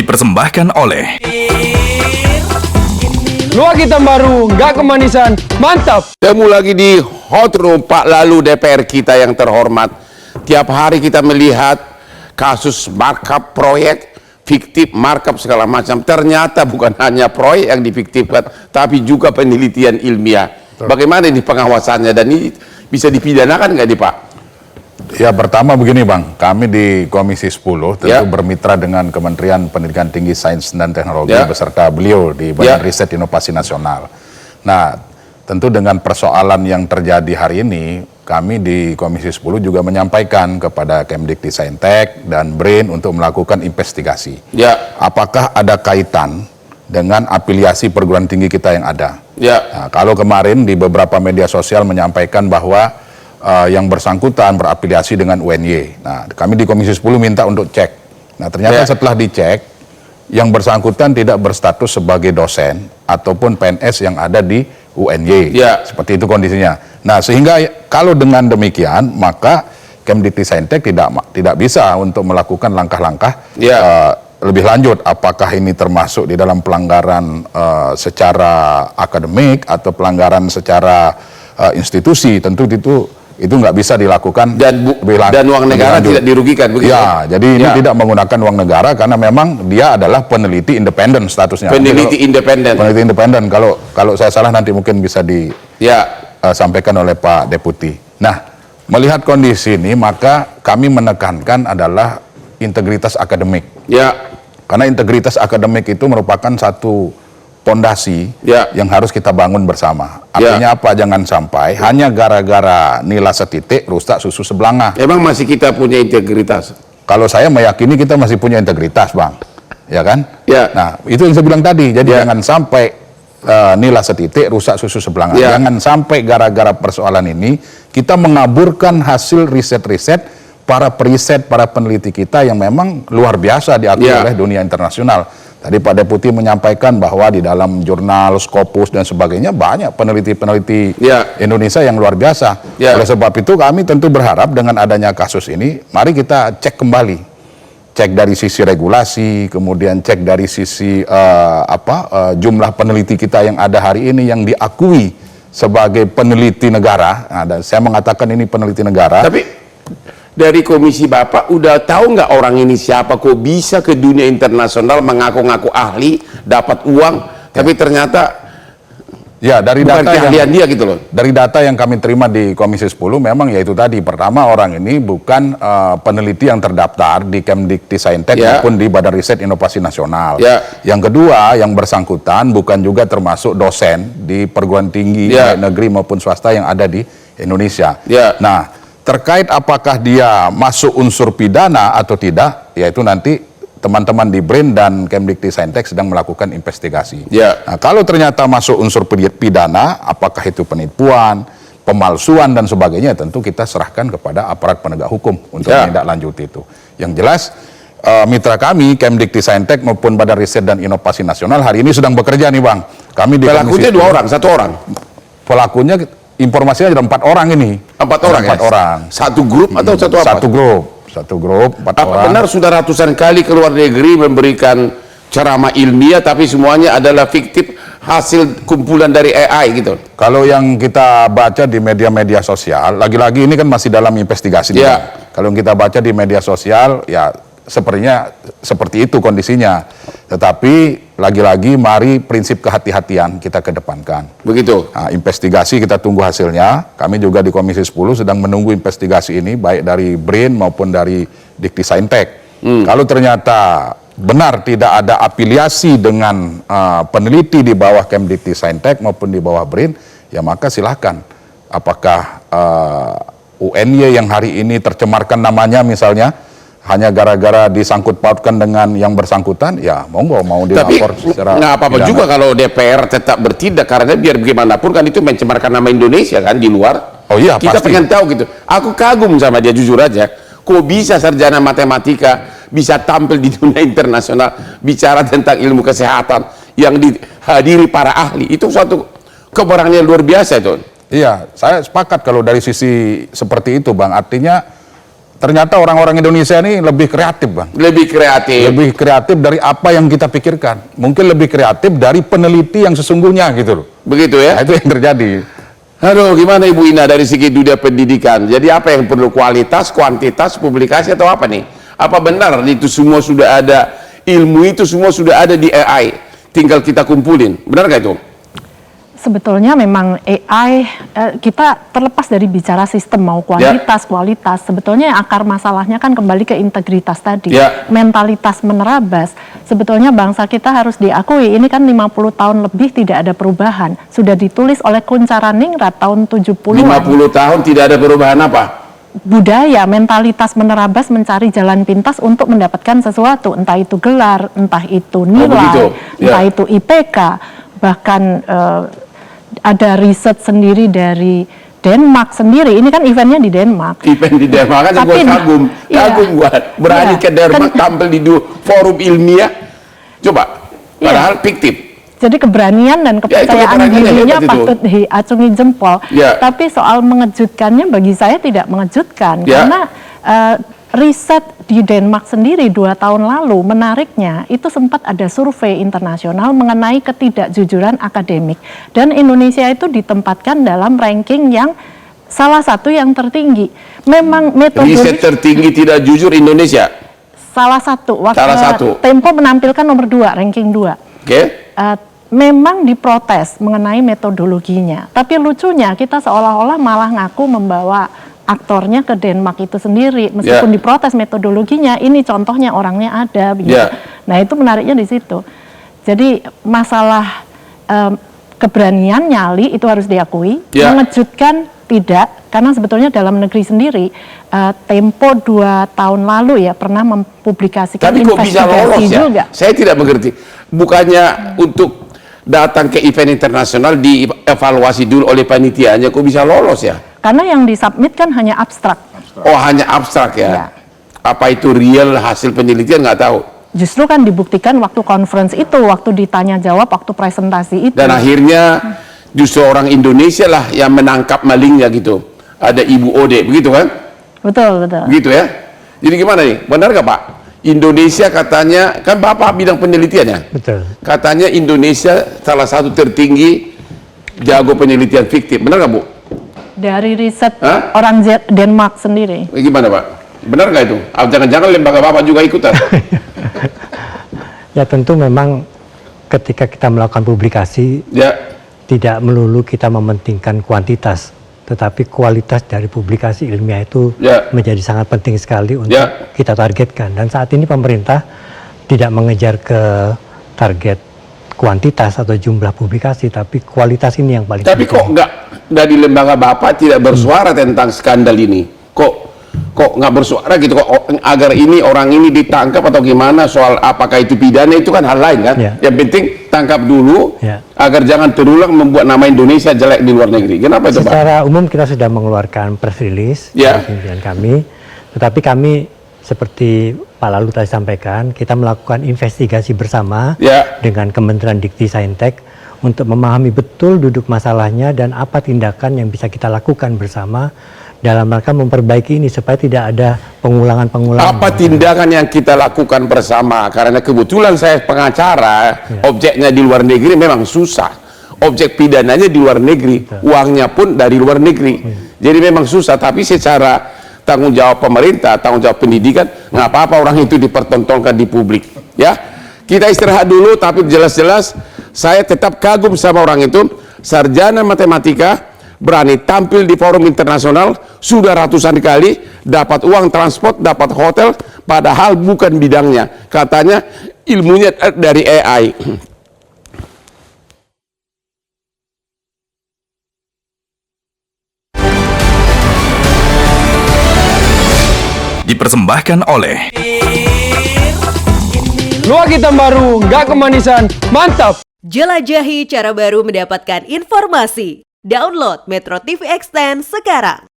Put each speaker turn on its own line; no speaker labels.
dipersembahkan oleh
Luar hitam baru, nggak kemanisan, mantap.
Temu lagi di Hot Room, Pak Lalu DPR kita yang terhormat. Tiap hari kita melihat kasus markup proyek, fiktif markup segala macam. Ternyata bukan hanya proyek yang difiktifkan, tapi juga penelitian ilmiah. Bagaimana ini pengawasannya dan ini bisa dipidanakan nggak nih Pak?
Ya, pertama begini Bang, kami di Komisi 10 tentu bermitra dengan Kementerian Pendidikan Tinggi, Sains dan Teknologi beserta beliau di Badan Riset Inovasi Nasional. Nah, tentu dengan persoalan yang terjadi hari ini, kami di Komisi 10 juga menyampaikan kepada Kemdikti-Saintek dan BRIN untuk melakukan investigasi. Apakah ada kaitan dengan afiliasi perguruan tinggi kita yang ada? Nah, kalau kemarin di beberapa media sosial menyampaikan bahwa yang bersangkutan berafiliasi dengan UNY. Nah, kami di Komisi 10 minta untuk cek. Nah, ternyata setelah dicek, yang bersangkutan tidak berstatus sebagai dosen ataupun PNS yang ada di UNY. Seperti itu kondisinya. Nah, sehingga kalau dengan demikian, maka Kemdikti-Saintek tidak bisa untuk melakukan langkah-langkah lebih lanjut. Apakah ini termasuk di dalam pelanggaran secara akademik atau pelanggaran secara institusi, tentu itu nggak bisa dilakukan dan
uang negara tidak dirugikan begitu.
Ya, jadi ini tidak menggunakan uang negara karena memang dia adalah peneliti independen statusnya.
Peneliti independen.
Peneliti independen. Kalau saya salah nanti mungkin bisa disampaikan oleh Pak Deputi. Nah, melihat kondisi ini maka kami menekankan adalah integritas akademik. Karena integritas akademik itu merupakan satu pondasi yang harus kita bangun bersama. Artinya apa? Jangan sampai hanya gara-gara nilai setitik rusak susu sebelanga.
Emang masih kita punya integritas?
Kalau saya meyakini kita masih punya integritas, Bang. Ya kan? Nah, itu yang saya bilang tadi. Jadi jangan sampai nilai setitik rusak susu sebelanga. Jangan sampai gara-gara persoalan ini kita mengaburkan hasil riset-riset para periset, para peneliti kita yang memang luar biasa diakui oleh dunia internasional. Tadi Pak Deputi menyampaikan bahwa di dalam jurnal, Scopus dan sebagainya banyak peneliti-peneliti Indonesia yang luar biasa. Oleh sebab itu kami tentu berharap dengan adanya kasus ini, mari kita cek kembali. Cek dari sisi regulasi, kemudian cek dari sisi jumlah peneliti kita yang ada hari ini yang diakui sebagai peneliti negara. Nah, dan saya mengatakan ini peneliti negara.
Tapi dari komisi Bapak udah tahu nggak orang ini siapa, kok bisa ke dunia internasional mengaku-ngaku ahli, dapat uang, tapi ternyata
dari
bukan
data
keahlian dia gitu loh.
Dari data yang kami terima di Komisi 10 memang yaitu tadi, pertama orang ini bukan peneliti yang terdaftar di Kemdikti-Saintek maupun di Badan Riset Inovasi Nasional. Yang kedua, yang bersangkutan bukan juga termasuk dosen di perguruan tinggi baik negeri maupun swasta yang ada di Indonesia. Nah, terkait apakah dia masuk unsur pidana atau tidak, yaitu nanti teman-teman di BRIN dan Kemdikti-Saintek sedang melakukan investigasi. Nah, kalau ternyata masuk unsur pidana, apakah itu penipuan, pemalsuan dan sebagainya, tentu kita serahkan kepada aparat penegak hukum untuk menindaklanjuti itu. Yang jelas, mitra kami, Kemdikti-Saintek maupun Badan Riset dan Inovasi Nasional hari ini sedang bekerja nih Bang. Kami di
pelakunya 2 orang, 1 orang.
Pelakunya informasinya ada 4 orang ini.
4 orang.
4 orang.
Satu grup atau satu apa?
Satu grup 4 orang.
Apa benar sudah ratusan kali ke luar negeri memberikan ceramah ilmiah tapi semuanya adalah fiktif hasil kumpulan dari AI gitu?
Kalau yang kita baca di media-media sosial, lagi-lagi ini kan masih dalam investigasi. Kalau kita baca di media sosial, ya sepertinya seperti itu kondisinya. Tetapi lagi-lagi mari prinsip kehati-hatian kita kedepankan.
Begitu.
Nah, investigasi kita tunggu hasilnya. Kami juga di Komisi 10 sedang menunggu investigasi ini baik dari BRIN maupun dari Dikti-Saintek. Kalau ternyata benar tidak ada afiliasi dengan peneliti di bawah Kemdikti-Saintek maupun di bawah BRIN, ya maka silahkan. Apakah UNY yang hari ini tercemarkan namanya misalnya hanya gara-gara disangkut pautkan dengan yang bersangkutan, ya monggo mau dilapor secara
nggak apa-apa juga kalau DPR tetap bertindak, karena biar bagaimanapun kan itu mencemarkan nama Indonesia kan di luar. Kita
pasti.
pengen tahu gitu. Aku kagum sama dia jujur aja. Kok bisa sarjana matematika bisa tampil di dunia internasional bicara tentang ilmu kesehatan yang dihadiri para ahli, itu suatu keberanian luar biasa itu.
Iya, saya sepakat kalau dari sisi seperti itu Bang. Artinya ternyata orang-orang Indonesia ini lebih kreatif, Bang.
Lebih kreatif.
Lebih kreatif dari apa yang kita pikirkan. Mungkin lebih kreatif dari peneliti yang sesungguhnya gitu loh.
Begitu ya?
Nah, itu yang terjadi.
Aduh, gimana Ibu Ina dari segi dunia pendidikan? Jadi apa yang perlu, kualitas, kuantitas, publikasi atau apa nih? Apa benar itu semua sudah ada, ilmu itu semua sudah ada di AI, tinggal kita kumpulin, benar nggak itu?
Sebetulnya memang AI, kita terlepas dari bicara sistem mau kualitas, kualitas, sebetulnya akar masalahnya kan kembali ke integritas tadi, mentalitas menerabas. Sebetulnya bangsa kita harus diakui, ini kan 50 tahun lebih tidak ada perubahan, sudah ditulis oleh Kuncharaningrat tahun 70-an.
50 tahun tidak ada perubahan apa?
Budaya, mentalitas menerabas mencari jalan pintas untuk mendapatkan sesuatu, entah itu gelar, entah itu nilai, entah itu IPK, bahkan ada riset sendiri dari Denmark sendiri. Ini kan eventnya di Denmark.
Event di Denmark kan gue kagum, buat berani ke Denmark tampil di forum ilmiah. Coba, padahal fiktif.
Jadi keberanian dan kepercayaan dirinya patut diacungi jempol. Tapi soal mengejutkannya bagi saya tidak mengejutkan karena riset di Denmark sendiri 2 tahun lalu, menariknya itu sempat ada survei internasional mengenai ketidakjujuran akademik, dan Indonesia itu ditempatkan dalam ranking yang salah satu yang tertinggi. Memang metode
riset tertinggi tidak jujur Indonesia.
Salah satu. Tempo menampilkan nomor 2, ranking 2. Memang diprotes mengenai metodologinya, tapi lucunya kita seolah-olah malah ngaku membawa aktornya ke Denmark itu sendiri, meskipun diprotes metodologinya. Ini contohnya, orangnya ada, begitu. Nah, itu menariknya di situ. Jadi masalah keberanian, nyali itu harus diakui. Mengejutkan tidak, karena sebetulnya dalam negeri sendiri Tempo 2 tahun lalu ya pernah mempublikasikan
tapi kok bisa lolos ya?
Juga.
Saya tidak mengerti. Bukannya untuk datang ke event internasional dievaluasi dulu oleh panitianya, kok bisa lolos ya?
Karena yang disubmit kan hanya abstrak.
Oh, hanya abstrak ya? Apa itu real hasil penelitian nggak tahu.
Justru kan dibuktikan waktu conference itu, waktu ditanya jawab, waktu presentasi itu.
Dan akhirnya justru orang Indonesia lah yang menangkap malingnya gitu. Ada Ibu Ode, begitu kan?
Betul, betul.
Begitu ya? Jadi gimana nih? Benar nggak Pak? Indonesia katanya, kan Bapak bidang penelitiannya.
Betul. Katanya
Indonesia salah satu tertinggi jago penelitian fiktif. Benar nggak Bu?
Dari riset orang Denmark sendiri.
Gimana Pak? Benar nggak itu? Jangan-jangan lembaga Bapak juga ikutan?
Ya tentu memang ketika kita melakukan publikasi, tidak melulu kita mementingkan kuantitas, tetapi kualitas dari publikasi ilmiah itu menjadi sangat penting sekali untuk kita targetkan. Dan saat ini pemerintah tidak mengejar ke target kuantitas atau jumlah publikasi, tapi kualitas ini yang paling penting.
Tapi kok nggak dari lembaga Bapak tidak bersuara tentang skandal ini? Kok nggak bersuara gitu? Kok agar ini orang ini ditangkap atau gimana? Soal apakah itu pidana itu kan hal lain kan? Yang penting tangkap dulu agar jangan terulang membuat nama Indonesia jelek di luar negeri. Kenapa itu Pak?
Secara umum kita sudah mengeluarkan press release dari pimpinan kami, tetapi kami seperti Pak Lalu tadi sampaikan, kita melakukan investigasi bersama dengan Kementerian Dikti Saintek untuk memahami betul duduk masalahnya dan apa tindakan yang bisa kita lakukan bersama dalam rangka memperbaiki ini supaya tidak ada pengulangan-pengulangan. Apa
tindakan yang kita lakukan bersama? Karena kebetulan saya pengacara, objeknya di luar negeri memang susah. Objek pidananya di luar negeri, uangnya pun dari luar negeri. Jadi memang susah, tapi secara tanggung jawab pemerintah, tanggung jawab pendidikan, nggak apa-apa orang itu dipertontonkan di publik. Ya, kita istirahat dulu, tapi jelas-jelas saya tetap kagum sama orang itu, sarjana matematika, berani tampil di forum internasional, sudah ratusan kali, dapat uang transport, dapat hotel, padahal bukan bidangnya. Katanya ilmunya dari AI.
Dipersembahkan oleh
Luak hitam baru, nggak kemanisan, mantap!
Jelajahi cara baru mendapatkan informasi. Download Metro TV Extend sekarang.